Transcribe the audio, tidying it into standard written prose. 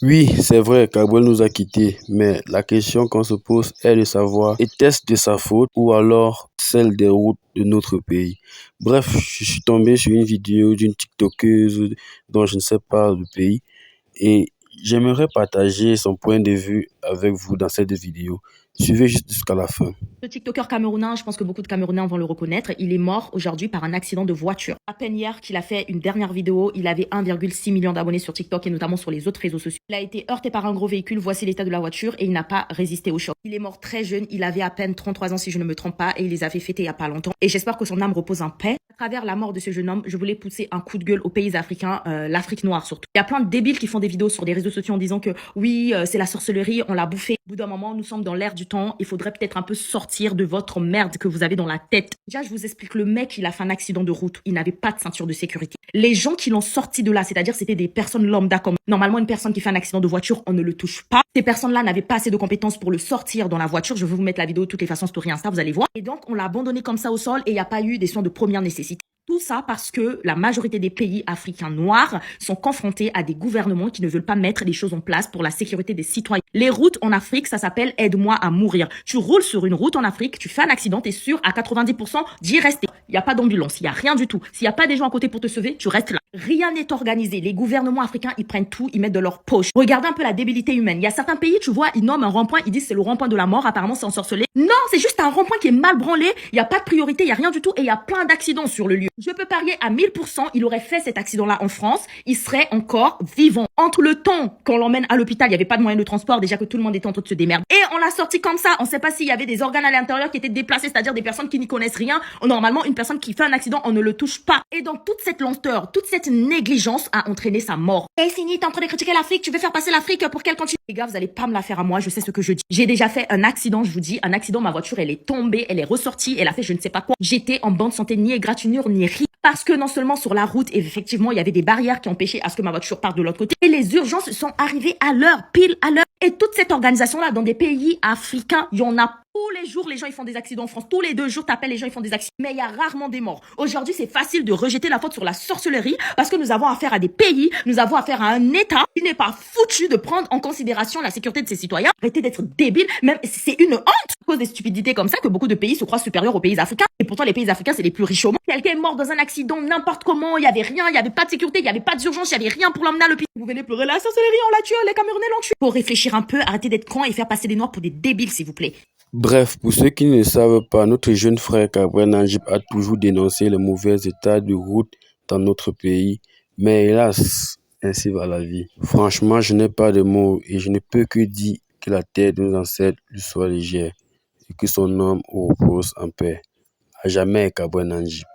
Oui, c'est vrai, Gabriel nous a quittés, mais la question qu'on se pose est de savoir, était-ce de sa faute ou alors celle des routes de notre pays? Bref, je suis tombé sur une vidéo d'une TikTokeuse dont je ne sais pas le pays et j'aimerais partager son point de vue avec vous dans cette vidéo. Suivez juste jusqu'à la fin. Le TikToker camerounais, je pense que beaucoup de Camerounais vont le reconnaître, il est mort aujourd'hui par un accident de voiture. À peine hier qu'il a fait une dernière vidéo, il avait 1,6 million d'abonnés sur TikTok et notamment sur les autres réseaux sociaux. Il a été heurté par un gros véhicule, voici l'état de la voiture et il n'a pas résisté au choc. Il est mort très jeune, il avait à peine 33 ans si je ne me trompe pas et il les avait fêtés il y a pas longtemps. Et j'espère que son âme repose en paix. À travers la mort de ce jeune homme, je voulais pousser un coup de gueule aux pays africains, l'Afrique noire surtout. Il y a plein de débiles qui font des vidéos sur les réseaux sociaux en disant que oui, c'est la sorcellerie, on l'a bouffé. Au bout d'un moment, nous sommes dans l'ère du temps, il faudrait peut-être un peu sortir de votre merde que vous avez dans la tête. Déjà, je vous explique, le mec, il a fait un accident de route, il n'avait pas de ceinture de sécurité. Les gens qui l'ont sorti de là, c'est-à-dire c'était des personnes lambda comme normalement une personne qui fait un accident de voiture, on ne le touche pas. Ces personnes-là n'avaient pas assez de compétences pour le sortir dans la voiture. Je vais vous mettre la vidéo de toutes les façons story Insta, vous allez voir. Et donc, on l'a abandonné comme ça au sol et il n'y a pas eu des soins de première nécessité. Tout ça parce que la majorité des pays africains noirs sont confrontés à des gouvernements qui ne veulent pas mettre les choses en place pour la sécurité des citoyens. Les routes en Afrique, ça s'appelle aide-moi à mourir. Tu roules sur une route en Afrique, tu fais un accident, t'es sûr à 90% d'y rester. Il n'y a pas d'ambulance, il n'y a rien du tout. S'il n'y a pas des gens à côté pour te sauver, tu restes là. Rien n'est organisé. Les gouvernements africains, ils prennent tout, ils mettent de leur poche. Regardez un peu la débilité humaine. Il y a certains pays, tu vois, ils nomment un rond-point, ils disent c'est le rond-point de la mort, apparemment c'est ensorcelé. Non, c'est juste un rond-point qui est mal branlé, il n'y a pas de priorité, il n'y a rien du tout et il y a plein d'accidents sur le lieu. Je peux parier à 1000%, il aurait fait cet accident-là en France, il serait encore vivant. Entre le temps qu'on l'emmène à l'hôpital, il n'y avait pas de moyen de transport, déjà que tout le monde était en train de se démerder. Et on l'a sorti comme ça, on ne sait pas s'il y avait des organes à l'intérieur qui étaient déplacés, c'est-à-dire des personnes qui n'y connaissent rien. Normalement, une personne qui fait un accident, on ne le touche pas. Et donc, toute cette lenteur, toute cette négligence a entraîné sa mort. Et fini, t'es en train de critiquer l'Afrique, tu veux faire passer l'Afrique pour qu'elle continue. Les gars, vous allez pas me la faire à moi, je sais ce que je dis. J'ai déjà fait un accident, je vous dis, un accident, ma voiture, elle est tombée, elle est ressortie, elle a fait je ne sais pas quoi. J'étais en bonne santé, ni égratignure, ni rien. Parce que non seulement sur la route, effectivement, il y avait des barrières qui empêchaient à ce que ma voiture parte de l'autre côté. Et les urgences sont arrivées à l'heure, pile à l'heure. Et toute cette organisation-là, dans des pays africains, il y en a tous les jours, les gens ils font des accidents en France. Tous les 2 jours, t'appelles les gens ils font des accidents. Mais il y a rarement des morts. Aujourd'hui, c'est facile de rejeter la faute sur la sorcellerie parce que nous avons affaire à des pays, nous avons affaire à un État qui n'est pas foutu de prendre en considération la sécurité de ses citoyens. Arrêtez d'être débile. Même c'est une honte à cause des stupidités comme ça que beaucoup de pays se croient supérieurs aux pays africains. Et pourtant, les pays africains, c'est les plus riches au monde. Quelqu'un est mort dans un accident, n'importe comment. Il y avait rien, il y avait pas de sécurité, il y avait pas d'urgence, il y avait rien pour l'emmener à l'hôpital. Vous venez pleurer la sorcellerie, on l'a tué, les Camerounais l'ont tué. Faut réfléchir un peu, arrêtez d'être con et faire passer des noirs pour des débiles, s'il vous plaît. Bref, pour ceux qui ne savent pas, notre jeune frère Gabriel Najib a toujours dénoncé le mauvais état de route dans notre pays. Mais hélas, ainsi va la vie. Franchement, je n'ai pas de mots et je ne peux que dire que la terre de nos ancêtres lui soit légère et que son âme repose en paix. À jamais, Gabriel Najib.